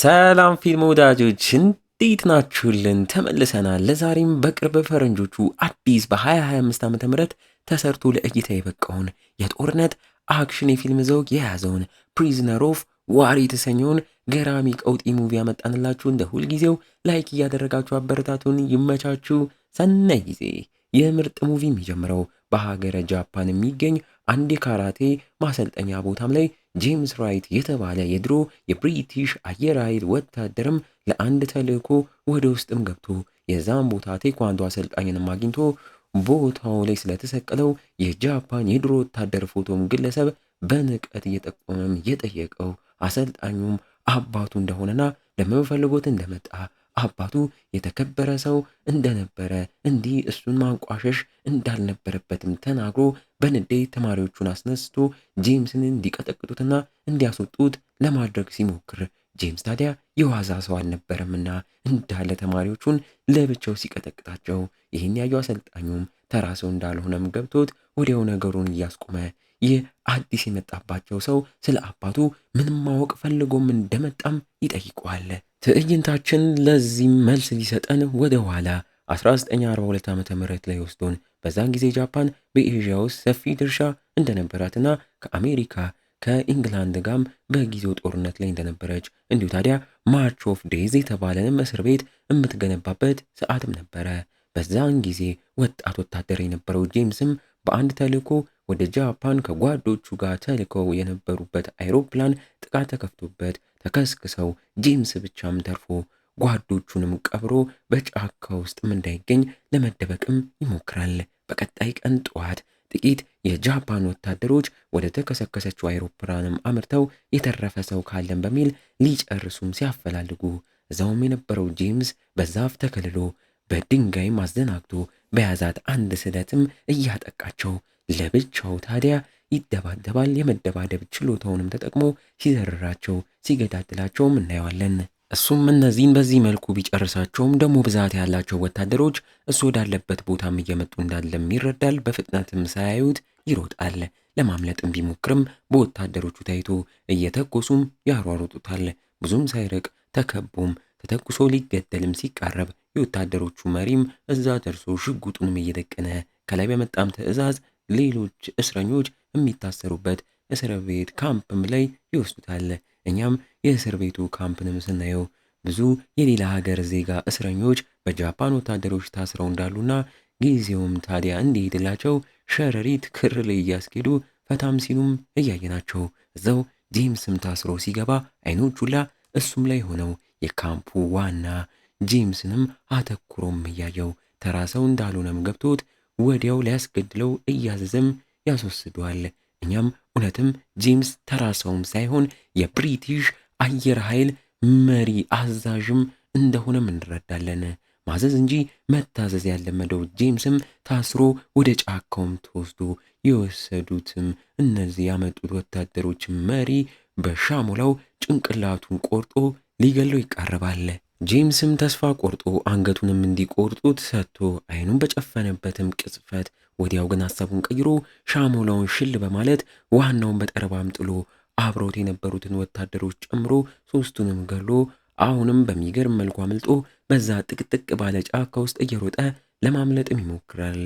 ሰላም ፊልም ወዳጆች እንዴት ናችሁልን? ተመልሰናል። ለዛሬም በቅርብ ፈረንጆቹ አዲስ በ2025 ዓ.ም ተሰርቶ ለእይታ የበቃውን የጦርነት አክሽን የፊልም ዘውግ የያዘውን ፕሪዝነር ኦፍ ዋር የተሰኘውን ገራሚ ቀውጢ ሙቪ ያመጣንላችሁ። እንደ ሁልጊዜው ላይክ እያደረጋችሁ አበረታቱን። ይመቻችሁ። ሰናይ ጊዜ። ይህ ምርጥ ሙቪ የሚጀምረው በሀገረ ጃፓን የሚገኝ አንድ የካራቴ ማሰልጠኛ ቦታም ላይ ጄምስ ራይት የተባለ የድሮ የብሪቲሽ አየር ኃይል ወታደርም ለአንድ ተልእኮ ወደ ውስጥም ገብቶ የዛም ቦታ ቴኳንዶ አሰልጣኝንም አግኝቶ ቦታው ላይ ስለተሰቀለው የጃፓን የድሮ ወታደር ፎቶም ግለሰብ በንቀት እየጠቆመም የጠየቀው አሰልጣኙም አባቱ እንደሆነና ለመፈልጎት እንደመጣ አባቱ የተከበረ ሰው እንደነበረ እንዲህ እሱን ማንቋሸሽ እንዳልነበረበትም ተናግሮ በንዴት ተማሪዎቹን አስነስቶ ጄምስን እንዲቀጠቅጡትና እንዲያስወጡት ለማድረግ ሲሞክር ጄምስ ታዲያ የዋዛ ሰው አልነበረምና እንዳለ ተማሪዎቹን ለብቻው ሲቀጠቅጣቸው ይህን ያዩ አሰልጣኙም ተራ ሰው እንዳልሆነም ገብቶት ወዲያው ነገሩን እያስቆመ ይህ አዲስ የመጣባቸው ሰው ስለ አባቱ ምንም ማወቅ ፈልጎም እንደመጣም ይጠይቀዋል። ትዕይንታችን ለዚህም መልስ ሊሰጠን ወደ ኋላ 1942 ዓ.ም ላይ ወስዶን በዛን ጊዜ ጃፓን በኤዥያ ውስጥ ሰፊ ድርሻ እንደነበራትና ከአሜሪካ ከኢንግላንድ ጋርም በጊዜው ጦርነት ላይ እንደነበረች እንዲሁ ታዲያ ማርች ኦፍ ዴዝ የተባለንም እስር ቤት የምትገነባበት ሰዓትም ነበረ። በዛን ጊዜ ወጣት ወታደር የነበረው ጄምስም በአንድ ተልእኮ ወደ ጃፓን ከጓዶቹ ጋር ተልከው የነበሩበት አይሮፕላን ጥቃት ተከፍቶበት ተከስክሰው ጄምስ ብቻም ተርፎ ጓዶቹንም ቀብሮ በጫካ ውስጥም እንዳይገኝ ለመደበቅም ይሞክራል። በቀጣይ ቀን ጠዋት ጥቂት የጃፓን ወታደሮች ወደ ተከሰከሰችው አይሮፕላንም አምርተው የተረፈ ሰው ካለን በሚል ሊጨርሱም ሲያፈላልጉ እዛውም የነበረው ጄምስ በዛፍ ተከልሎ በድንጋይ ማዘናግቶ በያዛት አንድ ስለትም እያጠቃቸው ለብቻው ታዲያ ይደባደባል። የመደባደብ ችሎታውንም ተጠቅሞ ሲዘርራቸው ሲገዳድላቸውም እናየዋለን። እሱም እነዚህን በዚህ መልኩ ቢጨርሳቸውም ደግሞ ብዛት ያላቸው ወታደሮች እሱ ወዳለበት ቦታም እየመጡ እንዳለም ይረዳል። በፍጥነትም ሳያዩት ይሮጣል። ለማምለጥም ቢሞክርም በወታደሮቹ ታይቶ እየተኮሱም ያሯሩጡታል። ብዙም ሳይርቅ ተከቦም ተተኩሶ ሊገደልም ሲቃረብ የወታደሮቹ መሪም እዛ ደርሶ ሽጉጡንም እየደቀነ ከላይ በመጣም ትዕዛዝ ሌሎች እስረኞች የሚታሰሩበት እስር ቤት ካምፕም ላይ ይወስዱታል። እኛም የእስር ቤቱ ካምፕንም ስናየው ብዙ የሌላ ሀገር ዜጋ እስረኞች በጃፓን ወታደሮች ታስረው እንዳሉና ጊዜውም ታዲያ እንዲሄድላቸው ሸረሪት ክር ላይ እያስኬዱ ፈታም ሲሉም እያየናቸው እዛው ጄምስም ታስሮ ሲገባ አይኖቹላ እሱም ላይ ሆነው የካምፑ ዋና ጄምስንም አተኩሮም እያየው ተራ ሰው እንዳልሆነም ገብቶት ወዲያው ሊያስገድለው እያዘዘም ያስወስደዋል። እኛም እውነትም ጄምስ ተራ ሰውም ሳይሆን የብሪቲሽ አየር ኃይል መሪ አዛዥም እንደሆነም እንረዳለን። ማዘዝ እንጂ መታዘዝ ያለመደው ጄምስም ታስሮ ወደ ጫካውም ተወስዶ የወሰዱትም እነዚህ ያመጡት ወታደሮች መሪ በሻሞላው ጭንቅላቱን ቆርጦ ሊገለው ይቃረባል። ጄምስም ተስፋ ቆርጦ አንገቱንም እንዲቆርጡት ሰጥቶ አይኑን በጨፈነበትም ቅጽበት ወዲያው ግን ሐሳቡን ቀይሮ ሻሞላውን ሽል በማለት ዋናውን በጠረባም ጥሎ አብሮት የነበሩትን ወታደሮች ጨምሮ ሶስቱንም ገሎ አሁንም በሚገርም መልኩ አምልጦ በዛ ጥቅጥቅ ባለ ጫካ ውስጥ እየሮጠ ለማምለጥም ይሞክራል።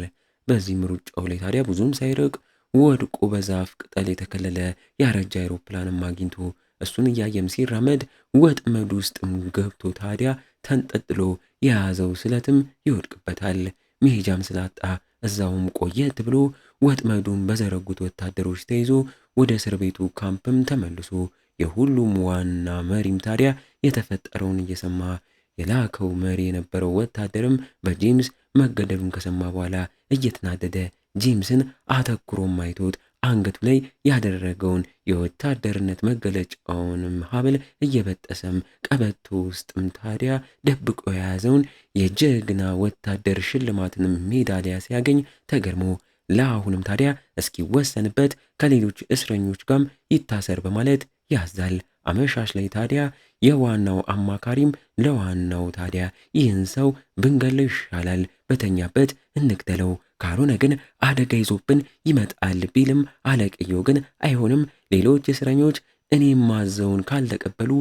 በዚህም ሩጫው ላይ ታዲያ ብዙም ሳይርቅ ወድቆ በዛፍ ቅጠል የተከለለ ያረጀ አይሮፕላንም አግኝቶ እሱን እያየም ሲራመድ ወጥመድ ውስጥም ገብቶ ታዲያ ተንጠጥሎ የያዘው ስለትም ይወድቅበታል። መሄጃም ስላጣ እዛውም ቆየት ብሎ ወጥመዱን በዘረጉት ወታደሮች ተይዞ ወደ እስር ቤቱ ካምፕም ተመልሶ የሁሉም ዋና መሪም ታዲያ የተፈጠረውን እየሰማ የላከው መሪ የነበረው ወታደርም በጄምስ መገደሉን ከሰማ በኋላ እየተናደደ ጄምስን አተኩሮም አይቶት አንገቱ ላይ ያደረገውን የወታደርነት መገለጫውንም ሀብል እየበጠሰም ቀበቶ ውስጥም ታዲያ ደብቆ የያዘውን የጀግና ወታደር ሽልማትንም ሜዳሊያ ሲያገኝ ተገርሞ ለአሁንም ታዲያ እስኪወሰንበት ከሌሎች እስረኞች ጋርም ይታሰር በማለት ያዛል። አመሻሽ ላይ ታዲያ የዋናው አማካሪም ለዋናው ታዲያ ይህን ሰው ብንገለው ይሻላል፣ በተኛበት እንግደለው፣ ካልሆነ ግን አደጋ ይዞብን ይመጣል ቢልም አለቅየው ግን አይሆንም፣ ሌሎች እስረኞች እኔም ማዘውን ካልተቀበሉ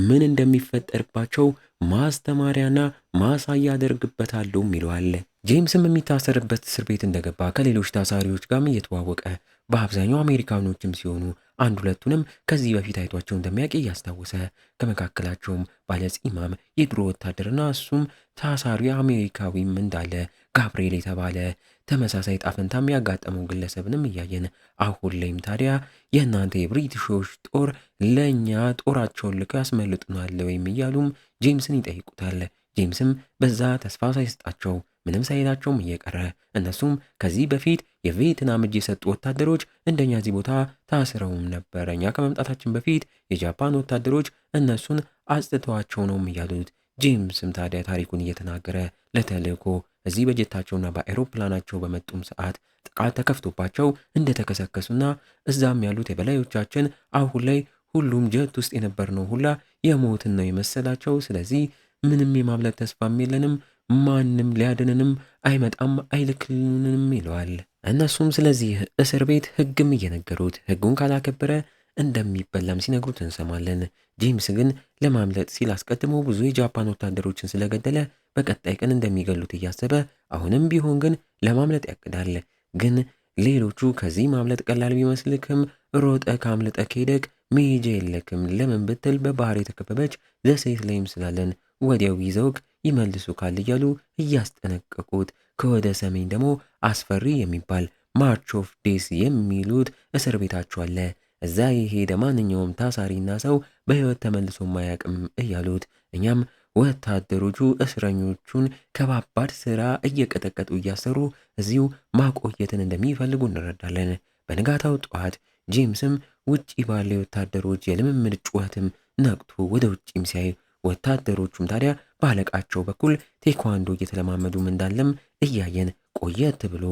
ምን እንደሚፈጠርባቸው ማስተማሪያና ማሳያ አደርግበታለሁም ይለዋል። ጄምስም የሚታሰርበት እስር ቤት እንደገባ ከሌሎች ታሳሪዎች ጋርም እየተዋወቀ በአብዛኛው አሜሪካኖችም ሲሆኑ አንድ ሁለቱንም ከዚህ በፊት አይቷቸው እንደሚያውቅ እያስታወሰ ከመካከላቸውም ባለጺማም የድሮ ወታደርና እሱም ታሳሪ አሜሪካዊም እንዳለ ጋብርኤል የተባለ ተመሳሳይ ጣፈንታም ያጋጠመው ግለሰብንም እያየን አሁን ላይም ታዲያ የእናንተ የብሪቲሾች ጦር ለእኛ ጦራቸውን ልከው ያስመልጡናል ወይም እያሉም ጄምስን ይጠይቁታል። ጄምስም በዛ ተስፋ ሳይሰጣቸው ምንም ሳይላቸውም እየቀረ እነሱም ከዚህ በፊት የቪየትናም እጅ የሰጡ ወታደሮች እንደኛ እዚህ ቦታ ታስረውም ነበር፣ እኛ ከመምጣታችን በፊት የጃፓን ወታደሮች እነሱን አጽድተዋቸው ነውም እያሉት ጄምስም ታዲያ ታሪኩን እየተናገረ ለተልእኮ እዚህ በጀታቸውና በአይሮፕላናቸው በመጡም ሰዓት ጥቃት ተከፍቶባቸው እንደተከሰከሱና እዛም ያሉት የበላዮቻችን አሁን ላይ ሁሉም ጀት ውስጥ የነበርነው ሁላ የሞትን ነው የመሰላቸው። ስለዚህ ምንም የማምለጥ ተስፋም የለንም፣ ማንም ሊያድንንም አይመጣም አይልክልንም ይለዋል። እነሱም ስለዚህ እስር ቤት ሕግም እየነገሩት ሕጉን ካላከበረ እንደሚበላም ሲነግሩት እንሰማለን። ጄምስ ግን ለማምለጥ ሲል አስቀድሞ ብዙ የጃፓን ወታደሮችን ስለገደለ በቀጣይ ቀን እንደሚገሉት እያሰበ አሁንም ቢሆን ግን ለማምለጥ ያቅዳል። ግን ሌሎቹ ከዚህ ማምለጥ ቀላል ቢመስልክም ሮጠ ካምልጠ ከሄደክ መሄጃ የለክም፣ ለምን ብትል በባህር የተከበበች ደሴት ላይም ስላለን ወዲያው ይዘውክ ይመልሱ ካል እያሉ እያስጠነቀቁት ከወደ ሰሜን ደግሞ አስፈሪ የሚባል ማርች ኦፍ ዴስ የሚሉት እስር ቤታቸው አለ። እዛ የሄደ ማንኛውም ታሳሪና ሰው በሕይወት ተመልሶ ማያቅም እያሉት እኛም ወታደሮቹ እስረኞቹን ከባባድ ስራ እየቀጠቀጡ እያሰሩ እዚሁ ማቆየትን እንደሚፈልጉ እንረዳለን። በንጋታው ጠዋት ጄምስም ውጪ ባለ ወታደሮች የልምምድ ጩኸትም ነቅቶ ወደ ውጪም ሲያይ ወታደሮቹም ታዲያ ባለቃቸው በኩል ቴኳንዶ እየተለማመዱም እንዳለም እያየን ቆየት ብሎ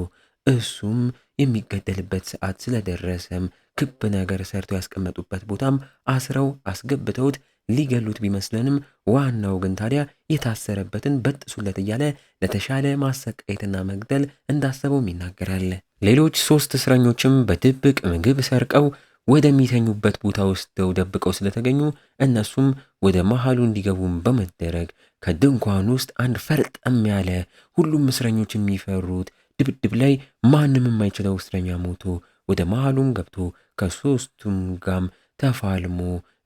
እሱም የሚገደልበት ሰዓት ስለደረሰም ክብ ነገር ሰርተው ያስቀመጡበት ቦታም አስረው አስገብተውት ሊገሉት ቢመስለንም ዋናው ግን ታዲያ የታሰረበትን በጥሱለት እያለ ለተሻለ ማሰቃየትና መግደል እንዳሰበውም ይናገራል። ሌሎች 3 እስረኞችም በድብቅ ምግብ ሰርቀው ወደሚተኙበት ቦታ ወስደው ደብቀው ስለተገኙ እነሱም ወደ መሃሉ እንዲገቡም በመደረግ ከድንኳን ውስጥ አንድ ፈርጠም ያለ ሁሉም እስረኞች የሚፈሩት ድብድብ ላይ ማንም የማይችለው እስረኛ ሞቶ ወደ መሃሉም ገብቶ ከ3ቱም ጋም ተፋልሞ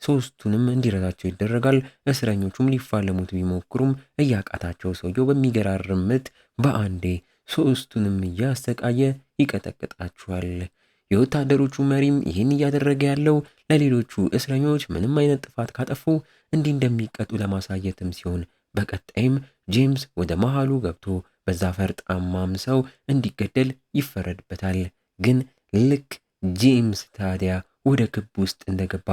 3ቱንም እንዲረዳቸው ይደረጋል። እስረኞቹም ሊፋለሙት ቢሞክሩም እያቃታቸው ሰውየው በሚገራርም ምት በአንዴ 3ቱንም እያሰቃየ ይቀጠቅጣቸዋል። የወታደሮቹ መሪም ይህን እያደረገ ያለው ለሌሎቹ እስረኞች ምንም አይነት ጥፋት ካጠፉ እንዲህ እንደሚቀጡ ለማሳየትም ሲሆን በቀጣይም ጄምስ ወደ መሃሉ ገብቶ በዛ ፈርጣማም ሰው እንዲገደል ይፈረድበታል። ግን ልክ ጄምስ ታዲያ ወደ ክብ ውስጥ እንደገባ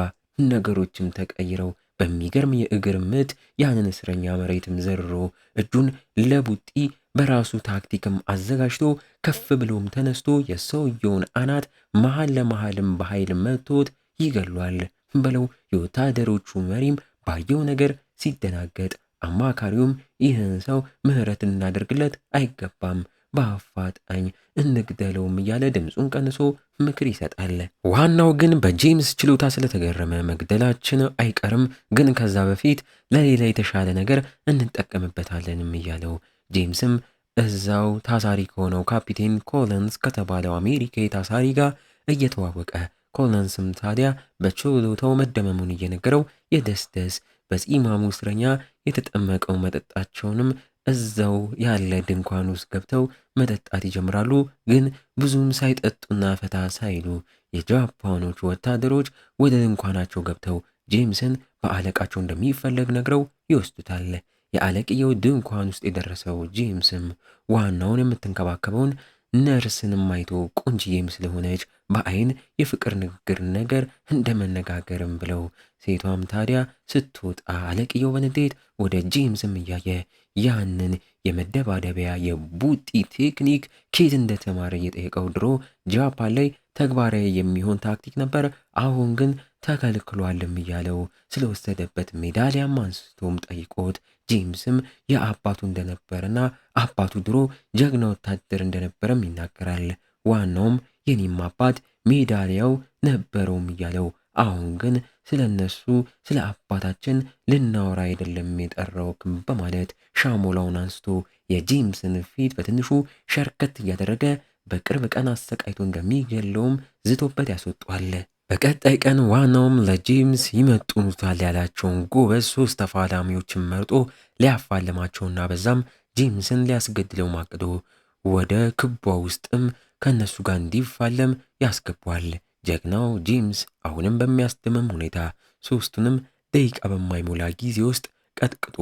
ነገሮችም ተቀይረው በሚገርም የእግር ምት ያንን እስረኛ መሬትም ዘርሮ እጁን ለቡጢ በራሱ ታክቲክም አዘጋጅቶ ከፍ ብሎም ተነስቶ የሰውየውን አናት መሃል ለመሃልም በኃይል መቶት ይገሏል ብለው የወታደሮቹ መሪም ባየው ነገር ሲደናገጥ፣ አማካሪውም ይህን ሰው ምህረት እናደርግለት አይገባም፣ በአፋጣኝ እንግደለውም እያለ ድምፁን ቀንሶ ምክር ይሰጣል። ዋናው ግን በጄምስ ችሎታ ስለተገረመ መግደላችን አይቀርም፣ ግን ከዛ በፊት ለሌላ የተሻለ ነገር እንጠቀምበታለንም እያለው ጄምስም እዛው ታሳሪ ከሆነው ካፒቴን ኮለንስ ከተባለው አሜሪካዊ ታሳሪ ጋር እየተዋወቀ ኮለንስም ታዲያ በችሎታው መደመሙን እየነገረው የደስደስ በጺማሙ እስረኛ የተጠመቀው መጠጣቸውንም እዛው ያለ ድንኳን ውስጥ ገብተው መጠጣት ይጀምራሉ። ግን ብዙም ሳይጠጡና ፈታ ሳይሉ የጃፓኖቹ ወታደሮች ወደ ድንኳናቸው ገብተው ጄምስን በአለቃቸው እንደሚፈለግ ነግረው ይወስዱታል። የአለቅየው ድንኳን ውስጥ የደረሰው ጄምስም ዋናውን የምትንከባከበውን ነርስንም አይቶ ቆንጅዬም ስለሆነች በአይን የፍቅር ንግግር ነገር እንደመነጋገርም ብለው ሴቷም ታዲያ ስትወጣ አለቅየው በንዴት ወደ ጄምስም እያየ ያንን የመደባደቢያ የቡጢ ቴክኒክ ኬት እንደተማረ እየጠየቀው ድሮ ጃፓን ላይ ተግባራዊ የሚሆን ታክቲክ ነበር፣ አሁን ግን ተከልክሏልም እያለው ስለወሰደበት ሜዳሊያም አንስቶም ጠይቆት ጄምስም የአባቱ እንደነበረና አባቱ ድሮ ጀግና ወታደር እንደነበረም ይናገራል። ዋናውም የኔም አባት ሜዳሊያው ነበረውም እያለው አሁን ግን ስለ እነሱ ስለ አባታችን ልናወራ አይደለም የጠራውክም በማለት ሻሞላውን አንስቶ የጄምስን ፊት በትንሹ ሸርከት እያደረገ በቅርብ ቀን አሰቃይቶ እንደሚገለውም ዝቶበት ያስወጧል። በቀጣይ ቀን ዋናውም ለጄምስ ይመጡታል ያላቸውን ጎበዝ 3 ተፋላሚዎችን መርጦ ሊያፋልማቸውና በዛም ጄምስን ሊያስገድለው ማቅዶ ወደ ክቧ ውስጥም ከነሱ ጋር እንዲፋለም ያስገቧል። ጀግናው ጄምስ አሁንም በሚያስደምም ሁኔታ 3ቱንም ደቂቃ በማይሞላ ጊዜ ውስጥ ቀጥቅጦ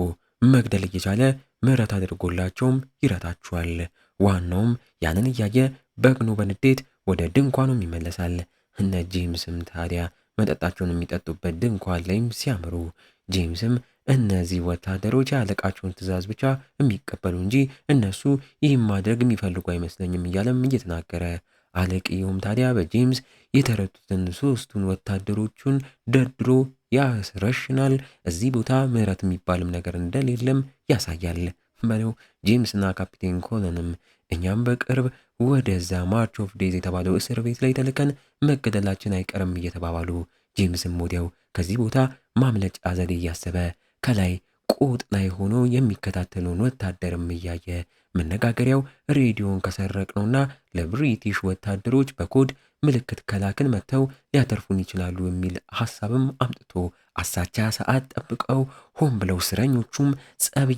መግደል እየቻለ ምህረት አድርጎላቸውም ይረታቸዋል። ዋናውም ያንን እያየ በግኖ በንዴት ወደ ድንኳኑም ይመለሳል። እነ ጄምስም ታዲያ መጠጣቸውን የሚጠጡበት ድንኳን ላይም ሲያምሩ ጄምስም እነዚህ ወታደሮች ያለቃቸውን ትዕዛዝ ብቻ የሚቀበሉ እንጂ እነሱ ይህም ማድረግ የሚፈልጉ አይመስለኝም እያለም እየተናገረ አለቅየውም ታዲያ በጄምስ የተረቱትን 3ቱን ወታደሮቹን ደርድሮ ያስረሽናል። እዚህ ቦታ ምህረት የሚባልም ነገር እንደሌለም ያሳያል። በለው ጄምስና ካፒቴን ኮለንም እኛም በቅርብ ወደዛ ማርች ኦፍ ዴዝ የተባለው እስር ቤት ላይ ተልከን መገደላችን አይቀርም እየተባባሉ ጄምስም ወዲያው ከዚህ ቦታ ማምለጫ ዘዴ እያሰበ ከላይ ቆጥ ላይ ሆኖ የሚከታተለውን ወታደርም እያየ መነጋገሪያው ሬዲዮን ከሰረቅ ነውና ለብሪቲሽ ወታደሮች በኮድ ምልክት ከላክን መጥተው ሊያተርፉን ይችላሉ የሚል ሐሳብም አምጥቶ አሳቻ ሰዓት ጠብቀው ሆን ብለው እስረኞቹም ጸብ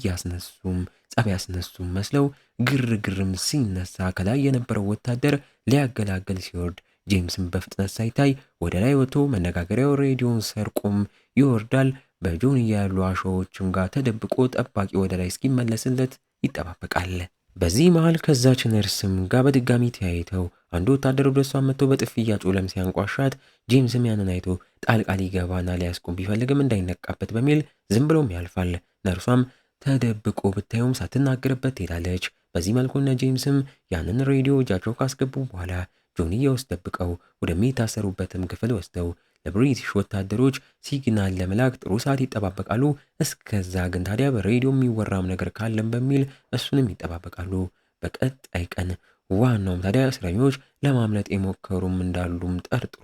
ያስነሱም መስለው ግርግርም ሲነሳ ከላይ የነበረው ወታደር ሊያገላግል ሲወርድ ጄምስም በፍጥነት ሳይታይ ወደ ላይ ወጥቶ መነጋገሪያው ሬዲዮን ሰርቆም ይወርዳል። በጆንያ ያሉ አሸዎችም ጋር ተደብቆ ጠባቂ ወደ ላይ እስኪመለስለት ይጠባበቃል። በዚህ መሃል ከዛች ነርስም ጋር በድጋሚ ተያይተው አንዱ ወታደር ወደ እሷ መጥቶ በጥፊ እያጮለም ሲያንቋሻት ጄምስም ያንን አይቶ ጣልቃ ሊገባና ሊያስቆም ቢፈልግም እንዳይነቃበት በሚል ዝም ብሎም ያልፋል። ነርሷም ተደብቆ ብታዩም ሳትናገርበት ትሄዳለች። በዚህ መልኩ እነ ጄምስም ያንን ሬዲዮ እጃቸው ካስገቡ በኋላ ጆንያ ውስጥ ደብቀው ወደሚታሰሩበትም ክፍል ወስደው ለብሪቲሽ ወታደሮች ሲግናል ለመላክ ጥሩ ሰዓት ይጠባበቃሉ። እስከዛ ግን ታዲያ በሬዲዮ የሚወራም ነገር ካለም በሚል እሱንም ይጠባበቃሉ። በቀጣይ ቀን ዋናውም ታዲያ እስረኞች ለማምለጥ የሞከሩም እንዳሉም ጠርጥሮ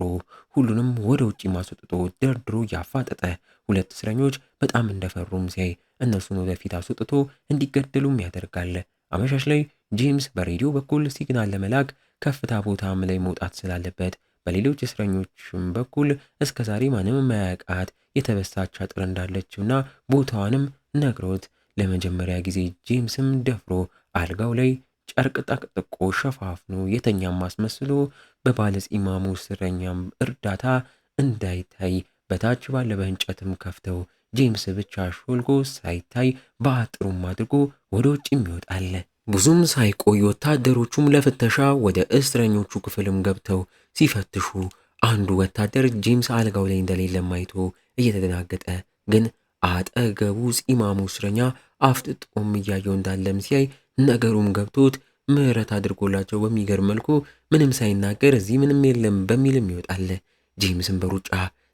ሁሉንም ወደ ውጭ ማስወጥቶ ደርድሮ ያፋጠጠ 2 እስረኞች በጣም እንደፈሩም ሲያይ እነሱን ወደፊት አስወጥቶ እንዲገደሉም ያደርጋል። አመሻሽ ላይ ጄምስ በሬዲዮ በኩል ሲግናል ለመላክ ከፍታ ቦታም ላይ መውጣት ስላለበት በሌሎች እስረኞችም በኩል እስከዛሬ ማንም የማያውቃት የተበሳች አጥር እንዳለችውና ቦታዋንም ነግሮት ለመጀመሪያ ጊዜ ጄምስም ደፍሮ አልጋው ላይ ጨርቅ ጠቅጥቆ ሸፋፍኖ የተኛም አስመስሎ በባለጺማሙ እስረኛም እርዳታ እንዳይታይ በታች ባለ በእንጨትም ከፍተው ጄምስ ብቻ ሾልጎ ሳይታይ በአጥሩም አድርጎ ወደ ውጭም ይወጣል። ብዙም ሳይቆይ ወታደሮቹም ለፍተሻ ወደ እስረኞቹ ክፍልም ገብተው ሲፈትሹ አንዱ ወታደር ጄምስ አልጋው ላይ እንደሌለ አይቶ እየተደናገጠ ግን አጠገቡ ጺማሙ እስረኛ አፍጥጦም እያየው እንዳለም ሲያይ ነገሩም ገብቶት ምህረት አድርጎላቸው በሚገርም መልኩ ምንም ሳይናገር እዚህ ምንም የለም በሚልም ይወጣል። ጄምስም በሩጫ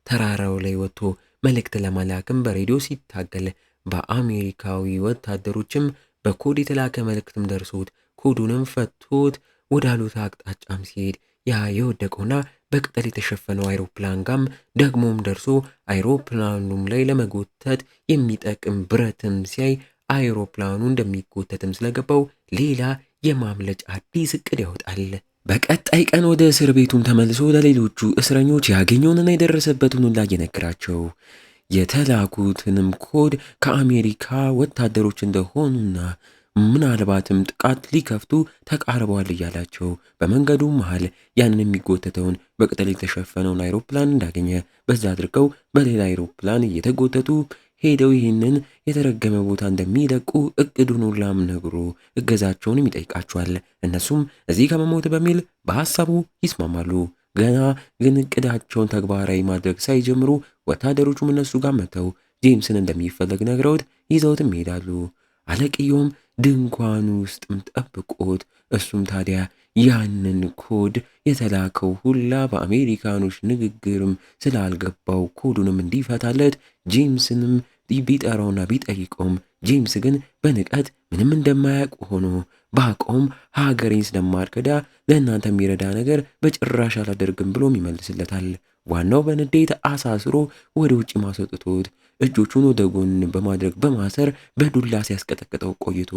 ተራራው ላይ ወጥቶ መልእክት ለመላክም በሬዲዮ ሲታገል በአሜሪካዊ ወታደሮችም በኮድ የተላከ መልእክትም ደርሶት ኮዱንም ፈቶት ወዳሉት አቅጣጫም ሲሄድ ያ የወደቀውና በቅጠል የተሸፈነው አይሮፕላን ጋም ደግሞም ደርሶ አይሮፕላኑም ላይ ለመጎተት የሚጠቅም ብረትም ሲያይ አይሮፕላኑ እንደሚጎተትም ስለገባው ሌላ የማምለጫ አዲስ እቅድ ያወጣል። በቀጣይ ቀን ወደ እስር ቤቱም ተመልሶ ለሌሎቹ እስረኞች ያገኘውንና የደረሰበትን ሁላ እየነገራቸው የተላኩትንም ኮድ ከአሜሪካ ወታደሮች እንደሆኑና ምናልባትም ጥቃት ሊከፍቱ ተቃርበዋል እያላቸው በመንገዱ መሃል ያንን የሚጎተተውን በቅጠል የተሸፈነውን አይሮፕላን እንዳገኘ በዛ አድርገው በሌላ አይሮፕላን እየተጎተቱ ሄደው ይህንን የተረገመ ቦታ እንደሚለቁ እቅዱን ሁላም ነግሮ እገዛቸውንም ይጠይቃቸዋል። እነሱም እዚህ ከመሞት በሚል በሐሳቡ ይስማማሉ። ገና ግን እቅዳቸውን ተግባራዊ ማድረግ ሳይጀምሩ ወታደሮቹም እነሱ ጋር መጥተው ጄምስን እንደሚፈለግ ነግረውት ይዘውትም ይሄዳሉ። አለቅየውም ድንኳኑ ውስጥም ጠብቆት እሱም ታዲያ ያንን ኮድ የተላከው ሁላ በአሜሪካኖች ንግግርም ስላልገባው ኮዱንም እንዲፈታለት ጄምስንም ቢጠራውና ቢጠይቀውም ጄምስ ግን በንቀት ምንም እንደማያውቅ ሆኖ ባቆም ሀገሬን ስለማርከዳ ለእናንተ የሚረዳ ነገር በጭራሽ አላደርግም ብሎም ይመልስለታል። ዋናው በንዴት አሳስሮ ወደ ውጭ ማስወጥቶት እጆቹን ወደ ጎን በማድረግ በማሰር በዱላ ሲያስቀጠቅጠው ቆይቶ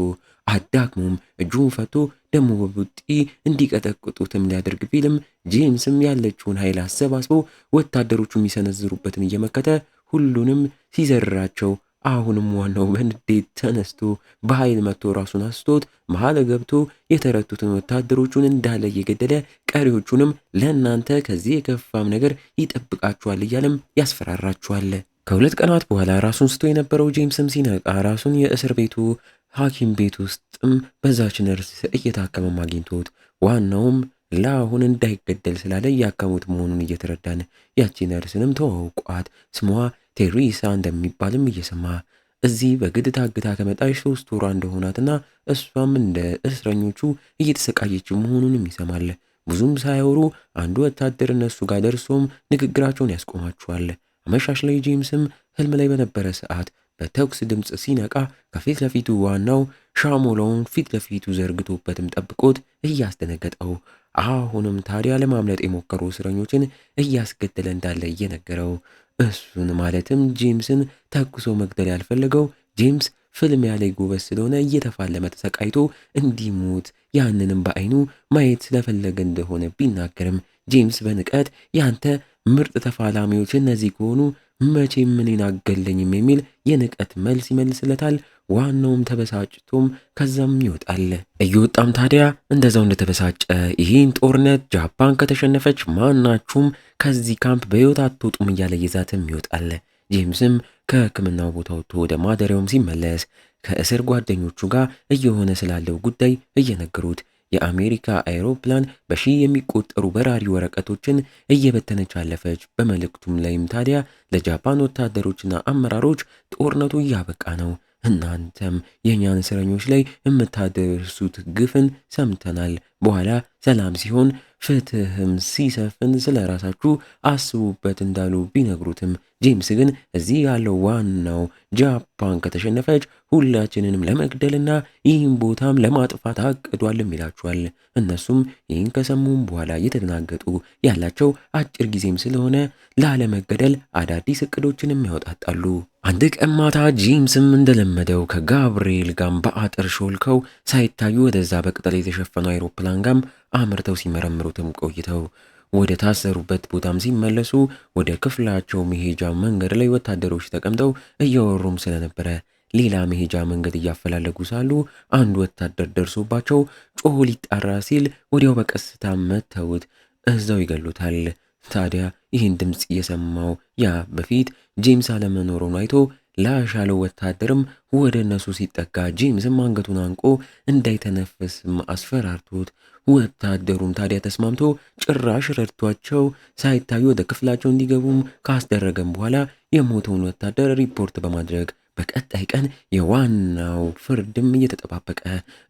አዳክሞም እጁን ፈቶ ደሞ በቡጢ እንዲቀጠቅጡትም ሊያደርግ ቢልም ጄምስም ያለችውን ኃይል አሰባስቦ ወታደሮቹ የሚሰነዝሩበትን እየመከተ ሁሉንም ሲዘርራቸው አሁንም ዋናው በንዴት ተነስቶ በኃይል መጥቶ ራሱን አስቶት መሃል ገብቶ የተረቱትን ወታደሮቹን እንዳለ እየገደለ ቀሪዎቹንም ለእናንተ ከዚህ የከፋም ነገር ይጠብቃችኋል እያለም ያስፈራራችኋል። ከሁለት ቀናት በኋላ ራሱን ስቶ የነበረው ጄምስም ሲነቃ ራሱን የእስር ቤቱ ሐኪም ቤት ውስጥም በዛች ነርስ እየታከመም አግኝቶት ዋናውም ለአሁን እንዳይገደል ስላለ እያከሙት መሆኑን እየተረዳን ያቺ ነርስንም ተዋውቋት ስሟ ቴሪሳ እንደሚባልም እየሰማ እዚህ በግድ ታግታ ከመጣች 3 ወሯ እንደሆናትና እሷም እንደ እስረኞቹ እየተሰቃየች መሆኑንም ይሰማል። ብዙም ሳያወሩ አንዱ ወታደር እነሱ ጋር ደርሶም ንግግራቸውን ያስቆማቸዋል። አመሻሽ ላይ ጄምስም ህልም ላይ በነበረ ሰዓት በተኩስ ድምፅ ሲነቃ ከፊት ለፊቱ ዋናው ሻሞላውን ፊት ለፊቱ ዘርግቶበትም ጠብቆት እያስደነገጠው አሁንም ታዲያ ለማምለጥ የሞከሩ እስረኞችን እያስገደለ እንዳለ እየነገረው እሱን ማለትም ጄምስን ተኩሶ መግደል ያልፈለገው ጄምስ ፍልሚያ ላይ ጎበዝ ስለሆነ እየተፋለመ ተሰቃይቶ እንዲሞት ያንንም በአይኑ ማየት ስለፈለገ እንደሆነ ቢናገርም ጄምስ በንቀት ያንተ ምርጥ ተፋላሚዎች እነዚህ ከሆኑ መቼም እኔን አገለኝም የሚል የንቀት መልስ ይመልስለታል። ዋናውም ተበሳጭቶም ከዛም ይወጣል። እየወጣም ታዲያ እንደዛው እንደተበሳጨ ይህን ጦርነት ጃፓን ከተሸነፈች ማናችሁም ከዚህ ካምፕ በሕይወት አትወጡም እያለ ይዛትም ይወጣል። ጄምስም ከሕክምናው ቦታ ወጥቶ ወደ ማደሪያውም ሲመለስ ከእስር ጓደኞቹ ጋር እየሆነ ስላለው ጉዳይ እየነገሩት የአሜሪካ አይሮፕላን በሺህ የሚቆጠሩ በራሪ ወረቀቶችን እየበተነች አለፈች። በመልእክቱም ላይም ታዲያ ለጃፓን ወታደሮችና አመራሮች ጦርነቱ እያበቃ ነው፣ እናንተም የእኛን እስረኞች ላይ የምታደርሱት ግፍን ሰምተናል። በኋላ ሰላም ሲሆን ፍትህም ሲሰፍን ስለ ራሳችሁ አስቡበት እንዳሉ ቢነግሩትም ጄምስ ግን እዚህ ያለው ዋናው ጃፓን ከተሸነፈች ሁላችንንም ለመግደልና ይህን ቦታም ለማጥፋት አቅዷልም ይላቸዋል። እነሱም ይህን ከሰሙም በኋላ እየተደናገጡ ያላቸው አጭር ጊዜም ስለሆነ ላለመገደል አዳዲስ እቅዶችንም ያወጣጣሉ። አንድ ቀን ማታ ጄምስም እንደለመደው ከጋብርኤል ጋም በአጥር ሾልከው ሳይታዩ ወደዛ በቅጠል የተሸፈነው አይሮፕላን ጋም አምርተው ሲመረምሩትም ቆይተው ወደ ታሰሩበት ቦታም ሲመለሱ ወደ ክፍላቸው መሄጃ መንገድ ላይ ወታደሮች ተቀምጠው እያወሩም ስለነበረ ሌላ መሄጃ መንገድ እያፈላለጉ ሳሉ አንድ ወታደር ደርሶባቸው ጮሆ ሊጣራ ሲል ወዲያው በቀስታ መተውት እዛው ይገሉታል። ታዲያ ይህን ድምፅ የሰማው ያ በፊት ጄምስ አለመኖሩን አይቶ ላሻለው ወታደርም ወደ እነሱ ሲጠጋ ጄምስም አንገቱን አንቆ እንዳይተነፍስም አስፈራርቶት ወታደሩም ታዲያ ተስማምቶ ጭራሽ ረድቷቸው ሳይታዩ ወደ ክፍላቸው እንዲገቡም ካስደረገም በኋላ የሞተውን ወታደር ሪፖርት በማድረግ በቀጣይ ቀን የዋናው ፍርድም እየተጠባበቀ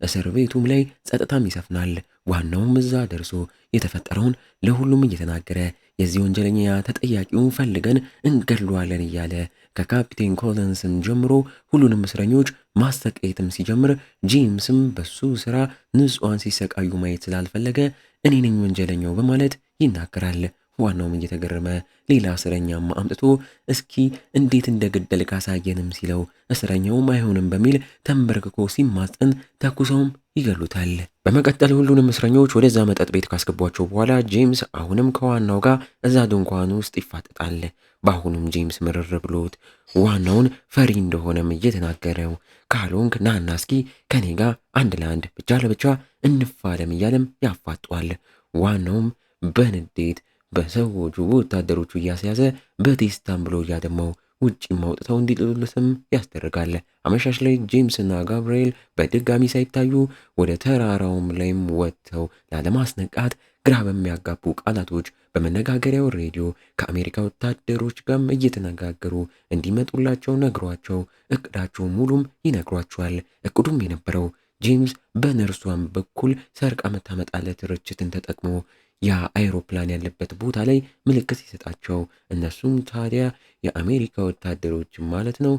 እስር ቤቱም ላይ ጸጥታም ይሰፍናል። ዋናውም እዛ ደርሶ የተፈጠረውን ለሁሉም እየተናገረ የዚህ ወንጀለኛ ተጠያቂውን ፈልገን እንገድለዋለን እያለ ከካፒቴን ኮለንስን ጀምሮ ሁሉንም እስረኞች ማሰቃየትም ሲጀምር ጄምስም በሱ ስራ ንጹሃን ሲሰቃዩ ማየት ስላልፈለገ እኔ ነኝ ወንጀለኛው በማለት ይናገራል። ዋናውም እየተገረመ ሌላ እስረኛም አምጥቶ እስኪ እንዴት እንደገደል ካሳየንም ሲለው እስረኛውም አይሆንም በሚል ተንበርክኮ ሲማጸን ተኩሰውም ይገሉታል። በመቀጠል ሁሉንም እስረኞች ወደዛ መጠጥ ቤት ካስገቧቸው በኋላ ጄምስ አሁንም ከዋናው ጋር እዛ ድንኳን ውስጥ ይፋጠጣል። በአሁኑም ጄምስ ምርር ብሎት ዋናውን ፈሪ እንደሆነም እየተናገረው ካልሆንክ ናና እስኪ ከኔ ጋር አንድ ለአንድ ብቻ ለብቻ እንፋለም እያለም ያፋጧል። ዋናውም በንዴት በሰዎቹ ወታደሮቹ እያስያዘ በቴስታም ብሎ እያደማው ውጪ ማውጥተው እንዲጥሉትም ያስደርጋል። አመሻሽ ላይ ጄምስና ጋብርኤል በድጋሚ ሳይታዩ ወደ ተራራውም ላይም ወጥተው ላለማስነቃት ግራ በሚያጋቡ ቃላቶች በመነጋገሪያው ሬዲዮ ከአሜሪካ ወታደሮች ጋርም እየተነጋገሩ እንዲመጡላቸው ነግሯቸው እቅዳቸው ሙሉም ይነግሯቸዋል። እቅዱም የነበረው ጄምስ በነርሷም በኩል ሰርቃ መታመጣለት ርችትን ተጠቅሞ ያ አይሮፕላን ያለበት ቦታ ላይ ምልክት ሲሰጣቸው እነሱም ታዲያ የአሜሪካ ወታደሮች ማለት ነው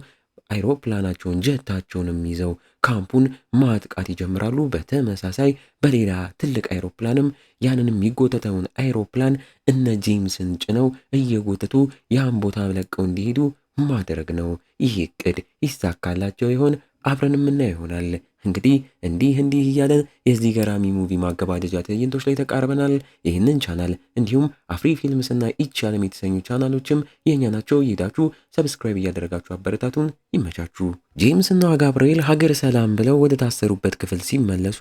አይሮፕላናቸውን ጀታቸውንም ይዘው ካምፑን ማጥቃት ይጀምራሉ። በተመሳሳይ በሌላ ትልቅ አይሮፕላንም ያንን የሚጎተተውን አይሮፕላን እነ ጄምስን ጭነው እየጎተቱ ያን ቦታ ለቀው እንዲሄዱ ማድረግ ነው። ይህ እቅድ ይሳካላቸው ይሆን? አብረን የምናየው ይሆናል። እንግዲህ እንዲህ እያለን የዚህ ገራሚ ሙቪ ማገባደጃ ትዕይንቶች ላይ ተቃርበናል። ይህንን ቻናል እንዲሁም አፍሪ ፊልምስና ኢቻለም የተሰኙ ቻናሎችም የእኛ ናቸው። ይሄዳችሁ ሰብስክራይብ እያደረጋችሁ አበረታቱን። ይመቻችሁ። ጄምስና ጋብርኤል ሀገር ሰላም ብለው ወደ ታሰሩበት ክፍል ሲመለሱ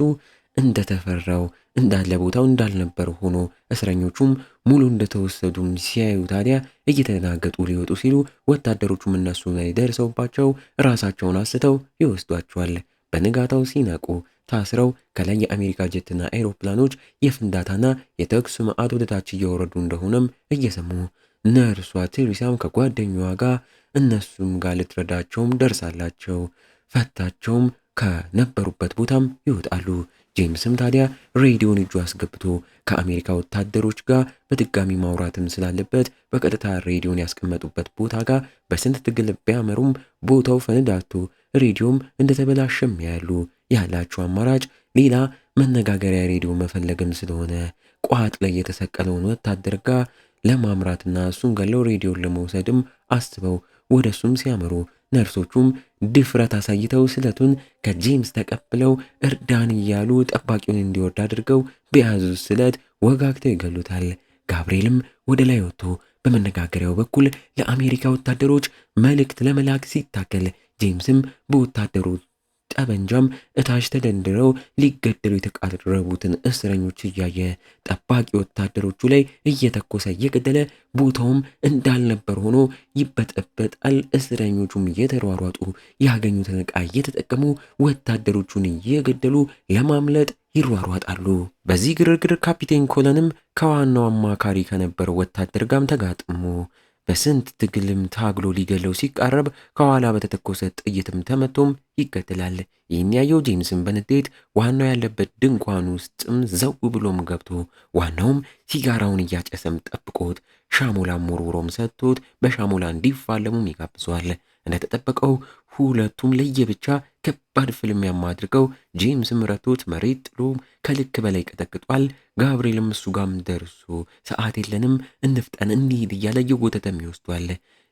እንደተፈራው እንዳለ ቦታው እንዳልነበር ሆኖ እስረኞቹም ሙሉ እንደተወሰዱም ሲያዩ ታዲያ እየተደናገጡ ሊወጡ ሲሉ ወታደሮቹም እነሱ ላይ ደርሰውባቸው ራሳቸውን አስተው ይወስዷቸዋል። በንጋታው ሲነቁ ታስረው ከላይ የአሜሪካ ጀትና አይሮፕላኖች የፍንዳታና የተኩስ መዓት ወደታች እየወረዱ እንደሆነም እየሰሙ ነርሷ ቴሪሳም ከጓደኛዋ ጋር እነሱም ጋር ልትረዳቸውም ደርሳላቸው ፈታቸውም ከነበሩበት ቦታም ይወጣሉ። ጄምስም ታዲያ ሬዲዮን እጁ አስገብቶ ከአሜሪካ ወታደሮች ጋር በድጋሚ ማውራትም ስላለበት በቀጥታ ሬዲዮን ያስቀመጡበት ቦታ ጋር በስንት ትግል ቢያመሩም ቦታው ፈነዳቶ ሬዲዮም እንደተበላሸም ያሉ ያላቸው አማራጭ ሌላ መነጋገሪያ ሬዲዮ መፈለግም ስለሆነ ቋጥ ላይ የተሰቀለውን ወታደር ጋር ለማምራትና እሱን ገለው ሬዲዮን ለመውሰድም አስበው ወደሱም ሲያመሩ ነርሶቹም ድፍረት አሳይተው ስለቱን ከጄምስ ተቀብለው እርዳን እያሉ ጠባቂውን እንዲወርድ አድርገው በያዙት ስለት ወጋግተው ይገሉታል። ጋብርኤልም ወደ ላይ ወጥቶ በመነጋገሪያው በኩል ለአሜሪካ ወታደሮች መልእክት ለመላክ ሲታገል ጄምስም በወታደሩ ጠበንጃም እታች ተደንድረው ሊገደሉ የተቃረቡትን እስረኞች እያየ ጠባቂ ወታደሮቹ ላይ እየተኮሰ እየገደለ ቦታውም እንዳልነበር ሆኖ ይበጠበጣል። እስረኞቹም እየተሯሯጡ ያገኙትን ዕቃ እየተጠቀሙ ወታደሮቹን እየገደሉ ለማምለጥ ይሯሯጣሉ። በዚህ ግርግር ካፒቴን ኮለንም ከዋናው አማካሪ ከነበረው ወታደር ጋርም ተጋጥሞ በስንት ትግልም ታግሎ ሊገለው ሲቃረብ ከኋላ በተተኮሰ ጥይትም ተመቶም ይገደላል። ይህን ያየው ጄምስን በንዴት ዋናው ያለበት ድንኳን ውስጥም ዘው ብሎም ገብቶ ዋናውም ሲጋራውን እያጨሰም ጠብቆት ሻሞላም ወርውሮም ሰጥቶት በሻሞላ እንዲፋለሙም ይጋብዘዋል። እንደተጠበቀው ሁለቱም ለየብቻ ከባድ ፍልሚያም አድርገው ጄምስም ረቶት መሬት ጥሎ ከልክ በላይ ቀጠቅጧል። ጋብርኤልም እሱ ጋም ደርሶ ሰዓት የለንም እንፍጠን እንሂድ እያለ እየጎተተም ይወስዷል።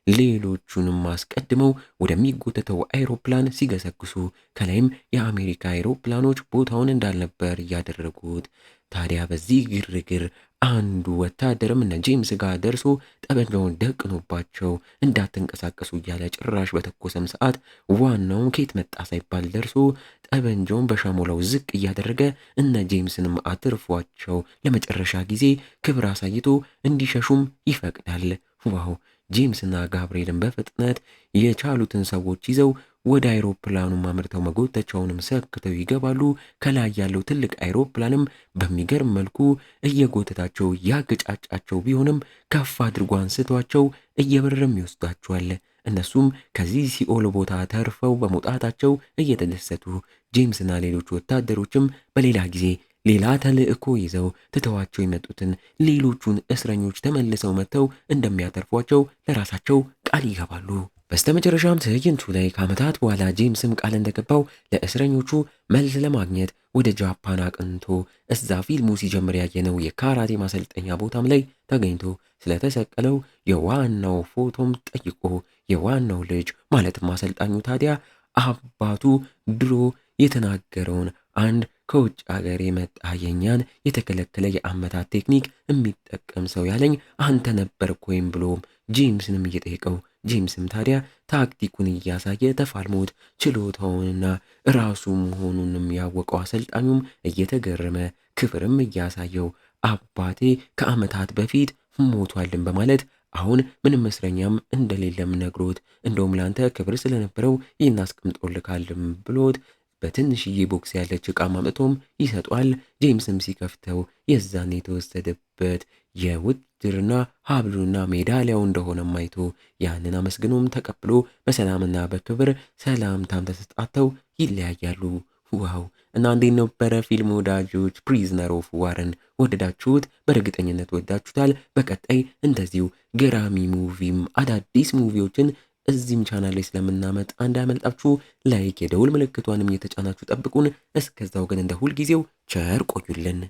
ሌሎቹንም አስቀድመው ወደሚጎተተው አይሮፕላን ሲገሰግሱ ከላይም የአሜሪካ አይሮፕላኖች ቦታውን እንዳልነበር እያደረጉት ታዲያ በዚህ ግርግር አንዱ ወታደርም እነ ጄምስ ጋር ደርሶ ጠበንጃውን ደቅኖባቸው እንዳትንቀሳቀሱ እያለ ጭራሽ በተኮሰም ሰዓት ዋናውን ከየት መጣ ሳይባል ደርሶ ጠበንጃውን በሻሞላው ዝቅ እያደረገ እነ ጄምስንም አትርፏቸው ለመጨረሻ ጊዜ ክብር አሳይቶ እንዲሸሹም ይፈቅዳል። ዋው! ጄምስና ጋብርኤልን በፍጥነት የቻሉትን ሰዎች ይዘው ወደ አይሮፕላኑ አምርተው መጎተቻውንም ሰክተው ይገባሉ። ከላይ ያለው ትልቅ አይሮፕላንም በሚገርም መልኩ እየጎተታቸው ያገጫጫቸው ቢሆንም ከፍ አድርጎ አንስቷቸው እየበረረም ይወስዷቸዋል። እነሱም ከዚህ ሲኦል ቦታ ተርፈው በመውጣታቸው እየተደሰቱ ጄምስና ሌሎች ወታደሮችም በሌላ ጊዜ ሌላ ተልእኮ ይዘው ትተዋቸው የመጡትን ሌሎቹን እስረኞች ተመልሰው መጥተው እንደሚያተርፏቸው ለራሳቸው ቃል ይገባሉ። በስተመጨረሻም ትዕይንቱ ላይ ከዓመታት በኋላ ጄምስም ቃል እንደገባው ለእስረኞቹ መልስ ለማግኘት ወደ ጃፓን አቅንቶ እዛ ፊልሙ ሲጀምር ያየነው የካራቴ ማሰልጠኛ ቦታም ላይ ተገኝቶ ስለተሰቀለው የዋናው ፎቶም ጠይቆ የዋናው ልጅ ማለትም አሰልጣኙ ታዲያ አባቱ ድሮ የተናገረውን አንድ ከውጭ ሀገር የመጣ የኛን የተከለከለ የአመታት ቴክኒክ የሚጠቀም ሰው ያለኝ አንተ ነበርክ ወይም ብሎም ጄምስንም እየጠየቀው ጄምስም ታዲያ ታክቲኩን እያሳየ ተፋልሞት ችሎታውንና ራሱ መሆኑንም ያወቀው አሰልጣኙም እየተገረመ ክብርም እያሳየው አባቴ ከዓመታት በፊት ሞቷልን በማለት አሁን ምንም እስረኛም እንደሌለም ነግሮት እንደውም ላንተ ክብር ስለነበረው ይህን አስቀምጦልካልም ብሎት በትንሽዬ ቦክስ ያለች ዕቃ ማምጥቶም ይሰጧል። ጄምስም ሲከፍተው የዛን የተወሰደበት የውትድርና ሀብሉና ሜዳሊያው እንደሆነም አይቶ ያንን አመስግኖም ተቀብሎ በሰላምና በክብር ሰላምታም ተሰጣተው ይለያያሉ። ዋው! እና እንዴት ነበረ ፊልም ወዳጆች? ፕሪዝነር ኦፍ ዋርን ወደዳችሁት? በእርግጠኝነት ወዳችሁታል። በቀጣይ እንደዚሁ ገራሚ ሙቪም አዳዲስ ሙቪዎችን እዚህም ቻናል ላይ ስለምናመጣ እንዳያመልጣችሁ ላይክ፣ የደውል ምልክቷንም እየተጫናችሁ ጠብቁን። እስከዛው ግን እንደ ሁልጊዜው ቸር ቆዩልን።